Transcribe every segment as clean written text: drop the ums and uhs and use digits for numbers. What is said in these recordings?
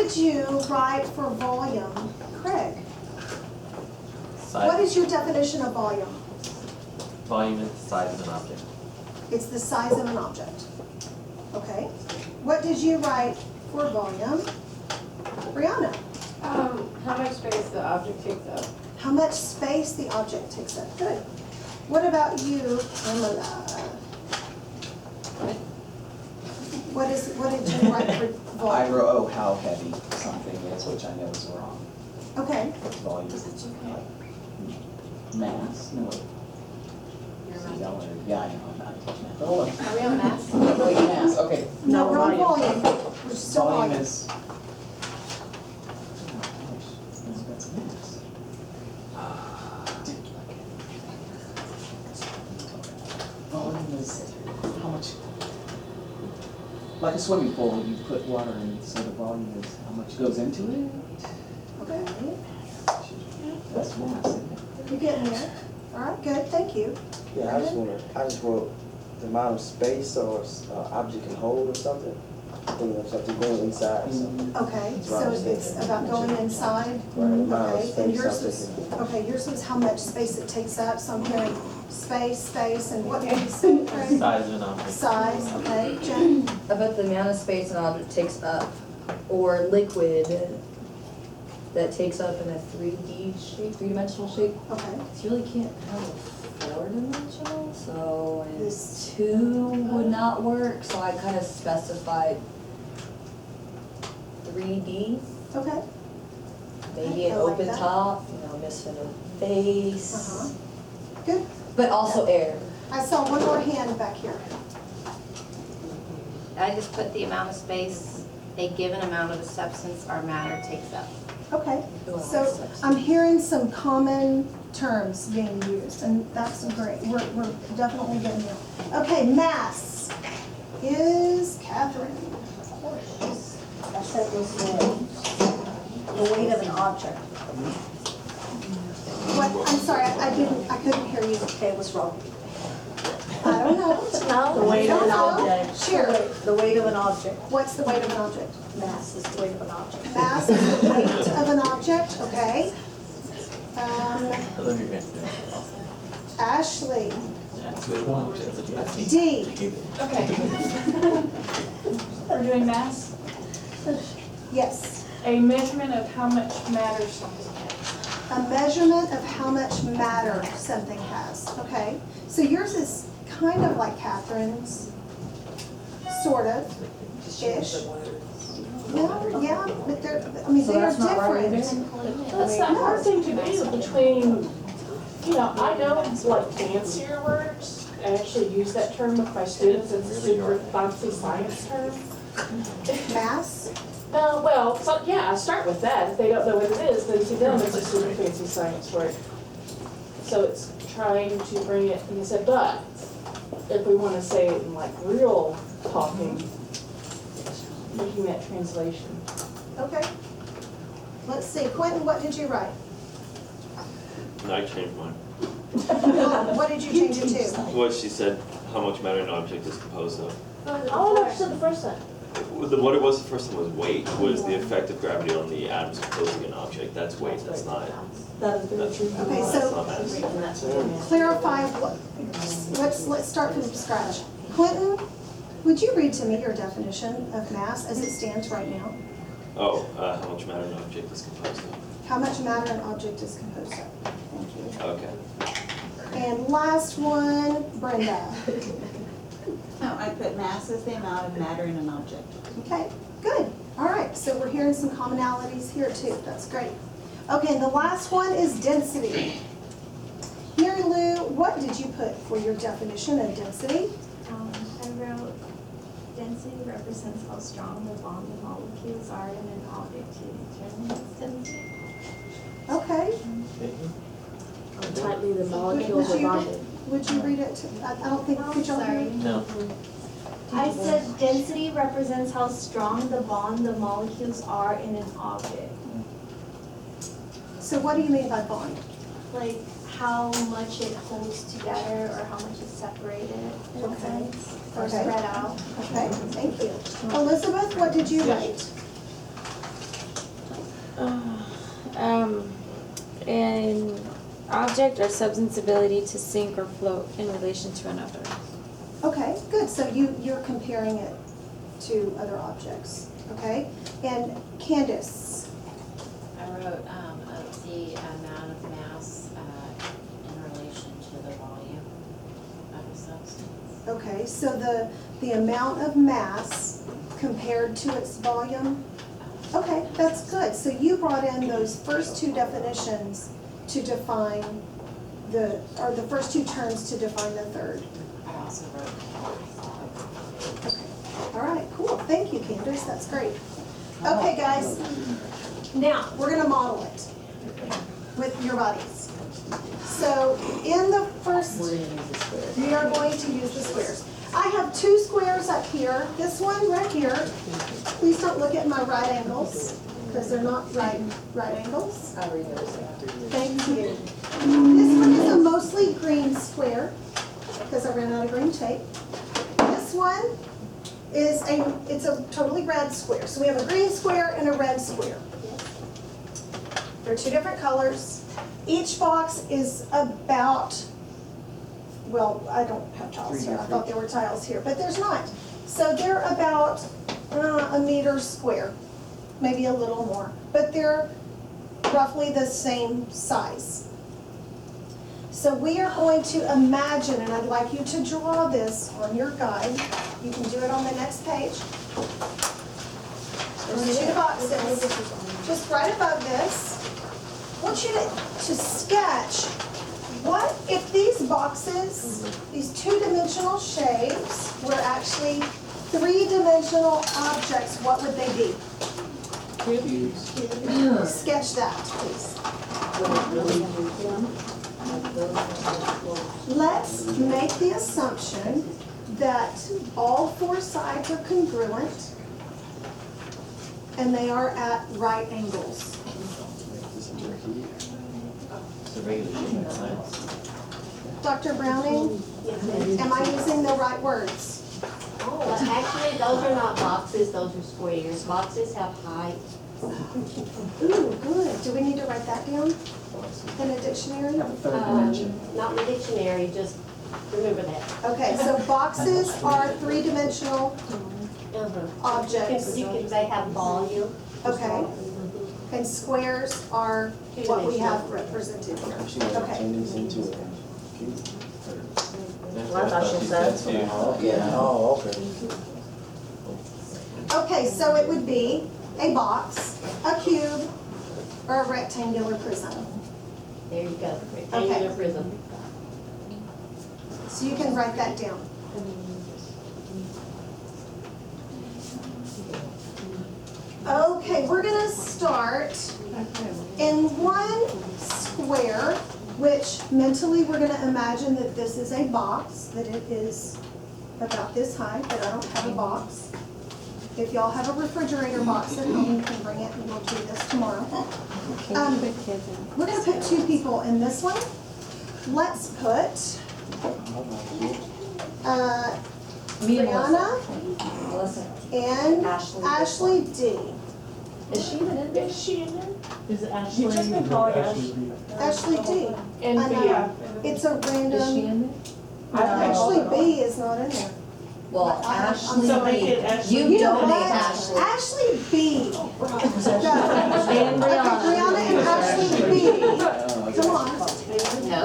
did you write for volume, Craig? Size. What is your definition of volume? Volume is the size of an object. It's the size of an object. Okay. What did you write for volume? Brianna? How much space the object takes up. How much space the object takes up. Good. What about you, Pamela? What did you write for volume? I wrote, oh, how heavy something is, which I know is wrong. Okay. Volume is mass? No. Yeah, I know, I'm not teaching math. Hold on. Are we on mass? Oh, yeah, mass, okay. No, we're on volume. We're still Volume volume. is. That's mass. Volume is how much? Like a swimming pool, you put water in, so the volume is how much goes into it. Okay. That's mass, isn't it? You getting there? All right, good, thank you. Yeah, I just wrote the amount of space or object can hold or something. You know, something going inside or something. Okay, That's what I so was it's thinking. about going inside? Right, amount of Okay, and space yours I'm was, thinking. okay, yours was how much space it takes up, so I'm hearing space, and what did you say, Craig? Size of an object. Size, okay, Jen? About the amount of space an object takes up, or liquid that takes up in a 3D shape, three-dimensional shape. Okay, You really can't have a four-dimensional, so and This- 2 would not work, so I kind of specified 3D, okay, maybe an I like open that. top, missing a face, uh-huh, good. but also air. I saw one more hand back here. I just put the amount of space a given amount of a substance or matter takes up. Okay, Ooh, I so like substance. I'm hearing some common terms being used, and that's great. We're definitely getting there. Okay, mass is Catherine. I said was the weight of an object. What, I'm sorry, I couldn't hear you. Okay, what's wrong? I don't know. The weight of an Don't know. object. Sure. The weight of an object. What's the weight of an object? Mass is the weight of an object. Mass is the weight of an object, okay. I love your answer. Ashley, That's which one? D, Okay. We're doing mass. yes. A measurement of how much matter something has. A measurement of how much matter something has, okay. So yours is kind of like Catherine's, sort of, ish. Yeah, but they're, I mean, So they are that's not right different. That's that hard thing to do between, I know it's like fancier words. I actually use that term with my students. It's a super fancy science term. Mass, Well, so, yeah, I start with that. If they don't know what it is, then to them it's a super fancy science word. So it's trying to bring it, and he said, but if we want to say it in like real talking, making that translation. okay. Let's see, Quentin, what did you write? I changed mine. What did you change it to? What she said, how much matter an object is composed of. Oh, no, she said the first time. What it was the first time was weight, was the effect of gravity on the atoms composing an object. That's weight, that's not, That is very that's, true. Okay, that's so not mass. clarify what, let's start from scratch. Quentin, would you read to me your definition of mass as it stands right now? Oh, how much matter an object is composed of. How much matter an object is composed of? Thank you. Okay. And last one, Brenda. No, I put mass is the amount of matter in an object. Okay, good. All right, so we're hearing some commonalities here too. That's great. Okay, and the last one is density. Mary Lou, what did you put for your definition of density? I wrote, density represents how strong the bond of molecules are in an object to determine its density. Okay. How tightly the molecules are bonded. Would you read it? I don't think, could y'all hear? Sorry. No. I said density represents how strong the bond the molecules are in an object. So what do you mean by bond? Like how much it holds together or how much is separated in a Okay. sense, or Okay. spread out. Okay, thank you. Elizabeth, what did you write? an object or substance ability to sink or float in relation to another. Okay, good, so you're comparing it to other objects, okay? And Candace, I wrote, of the amount of mass, in relation to the volume of a substance. okay, so the amount of mass compared to its volume? Okay, that's good. So you brought in those first two definitions to define or the first two terms to define the third. I also wrote. Okay. All right, cool. Thank you, Candace. That's great. Okay, guys. Now, we're gonna model it with your buddies. So in the first, we are going to use the squares. I have two squares up here. This one right here. Please don't look at my right angles, because they're not right angles. Thank you. This one is a mostly green square, because I ran out of green tape. This one is it's a totally red square. So we have a green square and a red square. They're two different colors. Each box is about, well, I don't have tiles here. I thought there were tiles here, but there's not. So they're about a meter square, maybe a little more, but they're roughly the same size. So we are going to imagine, and I'd like you to draw this on your guide. You can do it on the next page. There's two boxes, just right above this. I want you to sketch what if these boxes, these two-dimensional shapes, were actually three-dimensional objects, what would they be? Sketch that, please. Let's make the assumption that all four sides are congruent and they are at right angles. It's a regular shape of science. Dr. Browning, am I using the right words? Well, actually, those are not boxes, those are squares. Boxes have height. Ooh, good. Do we need to write that down in a dictionary? Not in the dictionary, just remember that. Okay, so boxes are three-dimensional objects. They have volume. Okay. And squares are what we have represented here. She wanna Okay. turn these into a cube. Well, I thought she said too. Yeah, oh, okay. Okay, so it would be a box, a cube, or a rectangular prism. There you go, rectangular prism. So you can write that down. Okay, we're gonna start in one square, which mentally we're gonna imagine that this is a box, that it is about this high, but I don't have a box. If y'all have a refrigerator box at home, you can bring it and we'll do this tomorrow. We're gonna put two people in this one. Let's put Me and Brianna Melissa. and Ashley D. Is she even in there? Is she in there? Is it Ashley? You've just been calling us. Ashley D. And I know. Via. It's a Is she random, in there? Ashley B is not in there. Well, Ashley So make it B. Ashley. You You know donate what? Ashley. Ashley B. Go. And Okay, Brianna. Brianna and Ashley B. Come on. No.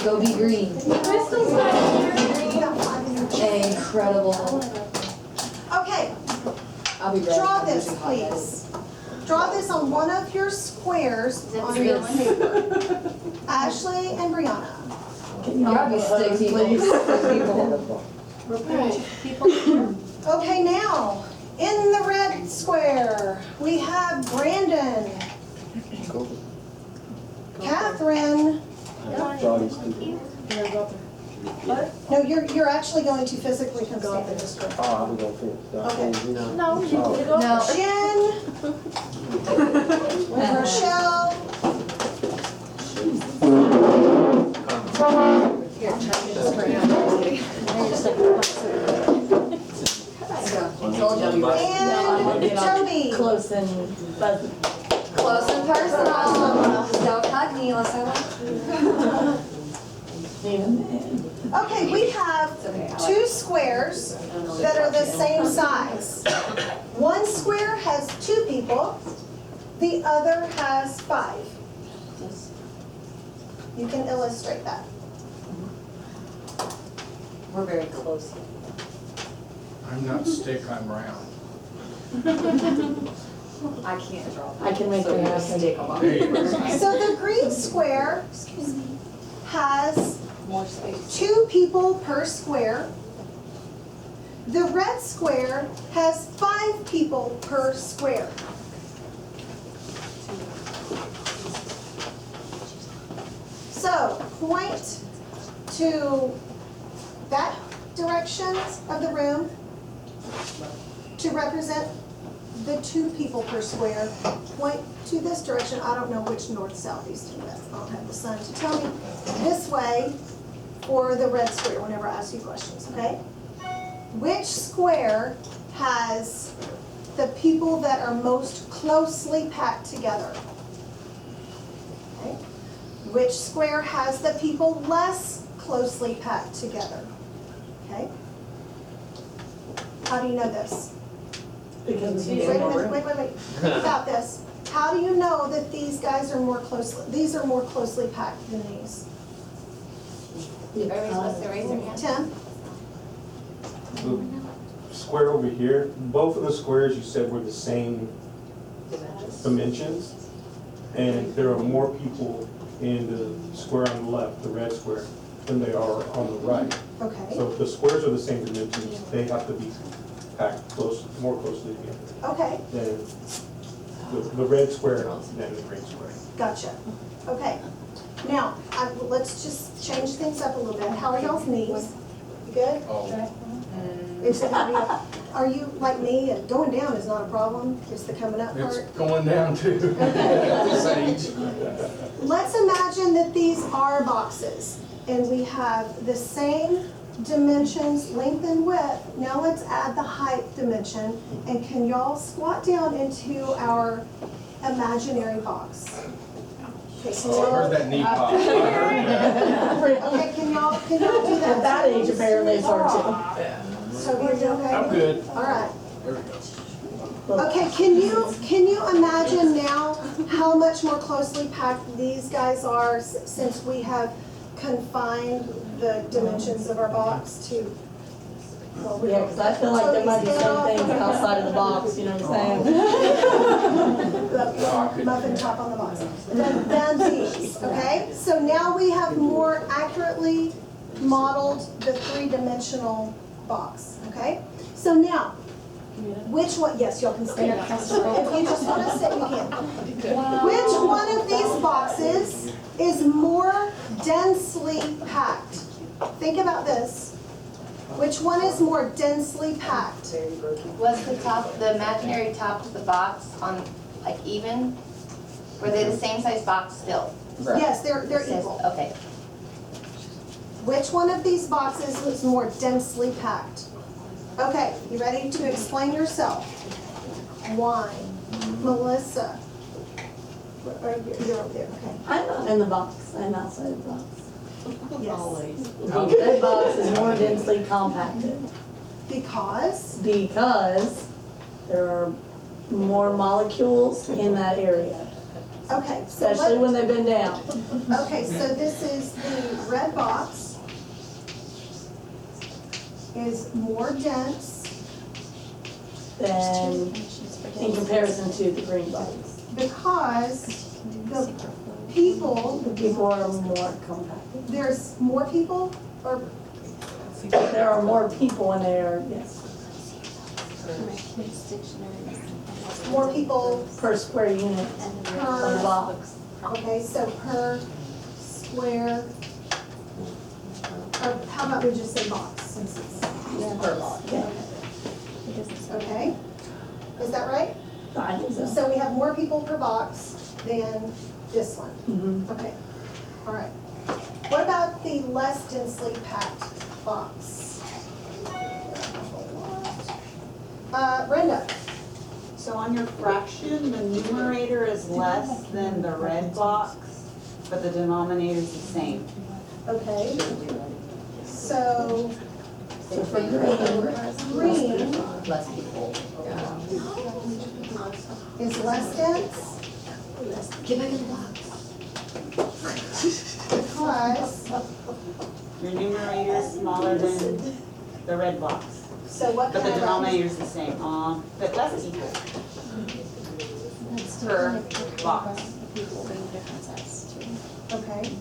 Go be green. Crystal's not here. Incredible. Okay, I'll be ready. draw this, please. Draw this on one of your squares on your paper. Ashley and Brianna. Y'all be stick people. Okay, now, in the red square, we have Brandon, Catherine. Draw these people. No, you're actually going to physically come stand in this group. Oh, I'm gonna finish. Okay. No, you Oh. can go. No. Jen, Rochelle, Here, try this right now. Told you I'll be ready. and Toby. Close and fuzzy. close and personal. Don't hug me unless I want. Okay, we have two squares that are the same size. One square has 2 people, the other has 5. You can illustrate that. We're very close. I'm not stick, I'm round. I can't draw. I can make So it you happen. stick 'em up. There you go. So the green square has More space. 2 people per square. The red square has 5 people per square. So point to that direction of the room to represent the 2 people per square. Point to this direction. I don't know which north, south, east, and west. I don't have the sun to tell me this way for the red square whenever I ask you questions, okay? Which square has the people that are most closely packed together? Okay. Which square has the people less closely packed together? Okay. How do you know this? Because Wait a minute, wait. Think about this. How do you know that these guys are these are more closely packed than these? Are we supposed to raise our hand? Tim? The square over here, both of the squares you said were the same dimensions, and there are more people in the square on the left, the red square, than they are on the right. Okay. So if the squares are the same dimensions, they have to be packed more closely together Okay, than the red square than the green square. gotcha. Okay. Now, let's just change things up a little bit. How are y'all's knees? You good? Oh, Are you like me, and going down is not a problem, it's the coming up it's part? going down too. At this age. Let's imagine that these are boxes, and we have the same dimensions, length and width. Now let's add the height dimension, and can y'all squat down into our imaginary box? Okay, can Oh, I heard y'all, that knee pop. I heard that. okay, can y'all do that? At that age, apparently it's hard So are you okay? I'm good. All right. There we go. to. Okay, can you imagine now how much more closely packed these guys are since we have confined the dimensions of our box to? Yeah, because I feel like there might be some things outside of the box, you know what I'm saying? The muffin top on the box. Than these, okay? So now we have more accurately modeled the 3-dimensional box, okay? So now, which one, yes, y'all can stand. If you just want to sit, you can. Which one of these boxes is more densely packed? Think about this. Which one is more densely packed? Was the imaginary top of the box on, like, even? Were they the same size box still? Yes, they're It says- equal. Okay. Which one of these boxes is more densely packed? Okay, you ready to explain yourself? Why? Melissa? You're over there, okay. I'm not in the box, I'm outside the box. Yes. The good box is more densely compacted Because? because there are more molecules in that area, Okay, so especially when they've been down. okay, so this is the red box is more dense Than in comparison to the green box. because the people, The people are more compacted. there's more people or There are more people in there, yes, more people per square unit on the box. Okay, so per square, or how about we just say box, since it's, Per box, yeah. okay? Is that right? I think so. So we have more people per box than this one, Mhm. okay, all right. What about the less densely packed box? Brenda? So on your fraction, the numerator is less than the red box, but the denominator is the same. Okay. So For green less people. is less dense Get back in the box. because, Your numerator is smaller than the red box, so what but can the I write? denominator is the same, but less equal per box. Okay.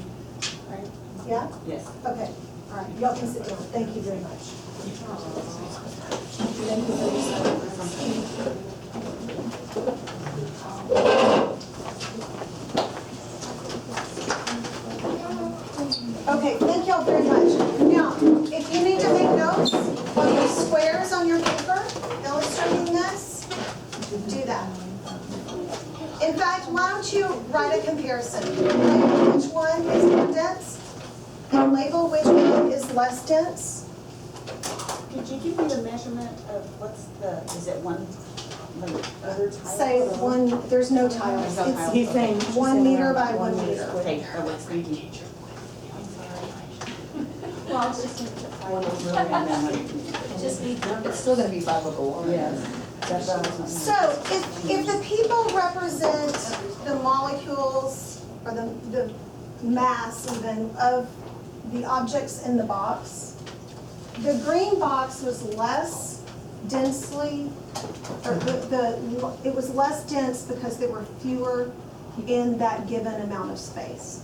Yeah? Yes. Okay, all right, y'all can sit down, thank you very much. Thank you for Okay, thank y'all very much. Now, if you need to make notes on the squares on your paper illustrating this, do that. In fact, why don't you write a comparison? Label which one is more dense and label which one is less dense. Could you give me the measurement of is it one other tile? Say one, there's no tiles. There's no tiles. He's saying. It's 1 meter by 1 meter. Okay, that works, thank you. Well, it's just, It's still gonna be 5 over 1. Yes. So if the people represent the molecules or the mass even of the objects in the box, the green box was less densely, or it was less dense because there were fewer in that given amount of space.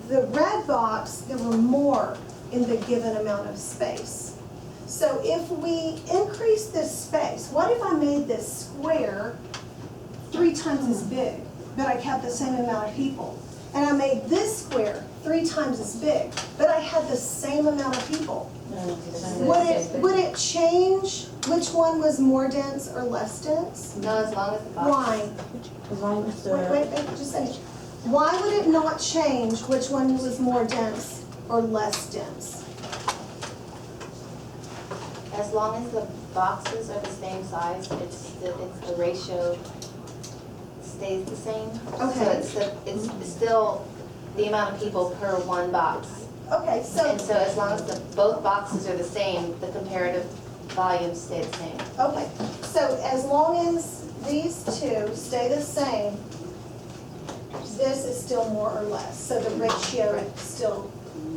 The red box, there were more in the given amount of space. So if we increase this space, what if I made this square 3 times as big, but I kept the same amount of people? And I made this square 3 times as big, but I had the same amount of people. Would it change which one was more dense or less dense? No, as long as the box. Why? As long as Wait, just a second. Why would it not change which one was more dense or less dense? As long as the boxes are the same size, it's the ratio stays the same. Okay. So it's still the amount of people per one box. Okay, so, And so as long as both boxes are the same, the comparative volumes stay the same. okay, so as long as these two stay the same, this is still more or less, so the ratio still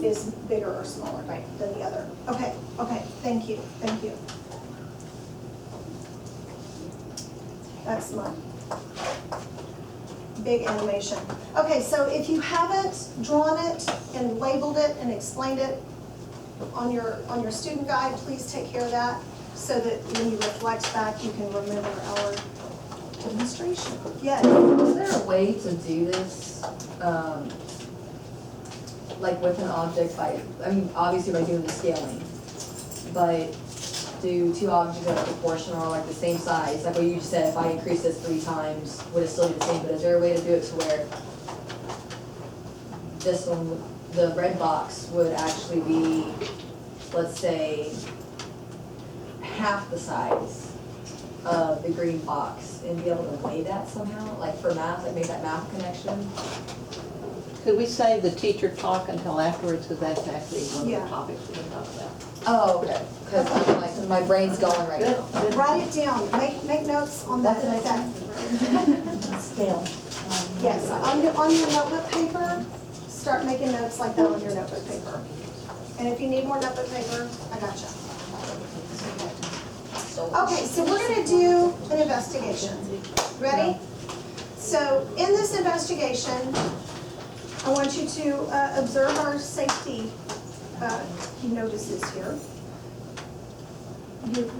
is bigger or smaller than the other. Okay, thank you. That's my big animation. Okay, so if you haven't drawn it and labeled it and explained it on your student guide, please take care of that so that when you reflect back, you can remember our demonstration. Yes. Is there a way to do this, like with an object obviously by doing the scaling, but do 2 objects that are proportional or like the same size? Like what you just said, if I increase this 3 times, would it still be the same? But is there a way to do it to where this one, the red box would actually be, let's say, half the size of the green box and be able to weigh that somehow, like for math, like make that math connection? Could we save the teacher talk until afterwards, because that's actually one of Yeah. the topics we're gonna talk about? Oh, okay, because I'm like, my brain's going right now. Write it down, make notes on that. Scale. Yes, on your notebook paper, start making notes like that on your notebook paper. And if you need more notebook paper, I gotcha. Okay, so we're gonna do an investigation. Ready? So in this investigation, I want you to observe our safety notices here.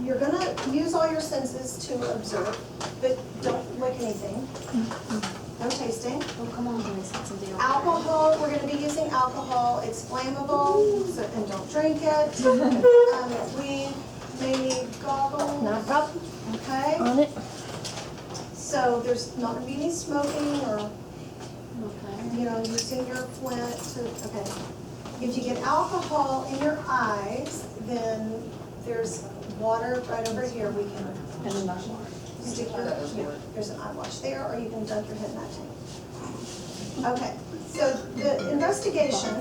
You're gonna use all your senses to observe, but don't lick anything. No tasting. oh, come on, guys, it's something else. Alcohol, we're gonna be using alcohol, it's flammable, so, and don't drink it. We may need goggles. Not a problem. Okay, On it. so there's not gonna be any smoking or, Okay. using your flint to, okay. If you get alcohol in your eyes, then there's water right over here, we can, And enough water. stick there's an eye wash there, or you can dunk your head in that tank. Okay, so the investigation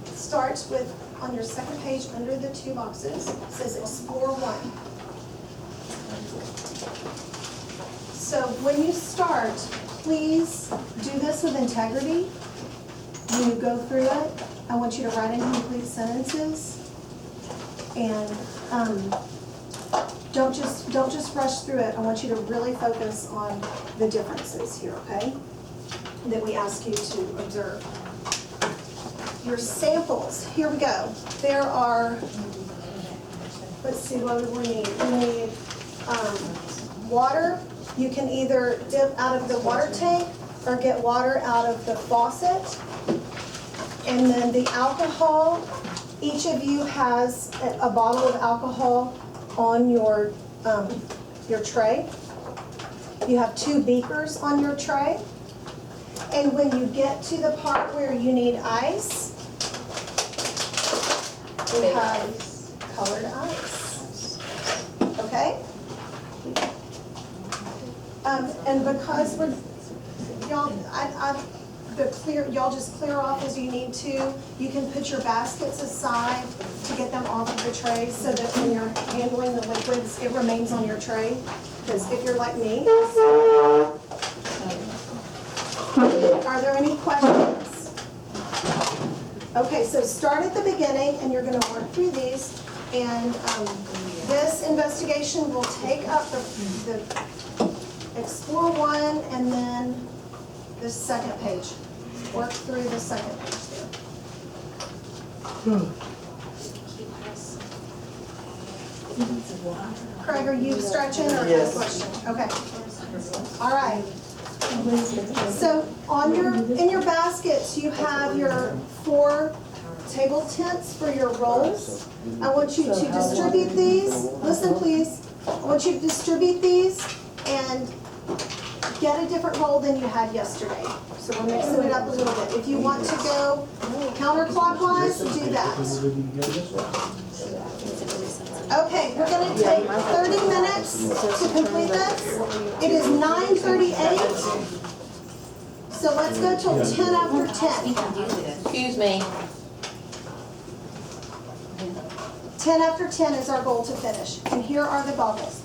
starts with, on your second page, under the two boxes, it says explore one. So when you start, please do this with integrity. When you go through it, I want you to write in complete sentences. And don't just rush through it. I want you to really focus on the differences here, okay? That we ask you to observe. Your samples, here we go. There are, let's see, what do we need? We need water. You can either dip out of the water tank or get water out of the faucet. And then the alcohol, each of you has a bottle of alcohol on your tray. You have 2 beakers on your tray. And when you get to the part where you need ice, we have colored ice. Okay? And because we're, y'all, y'all just clear off as you need to. You can put your baskets aside to get them off of the tray so that when you're handling the liquids, it remains on your tray. Because if you're like me, are there any questions? Okay, so start at the beginning and you're going to work through these. And this investigation will take up the explore one and then the second page. Work through the second page there. Craig, are you stretching or Yes. a question? Okay. All right. So in your baskets, you have your 4 table tents for your rolls. I want you to distribute these. Listen, please. I want you to distribute these and get a different roll than you had yesterday. So we're mixing it up a little bit. If you want to go counterclockwise, do that. Okay, we're going to take 30 minutes to complete this. It is 9:38. So let's go till 10 after 10. Excuse me. 10 after 10 is our goal to finish. And here are the goggles.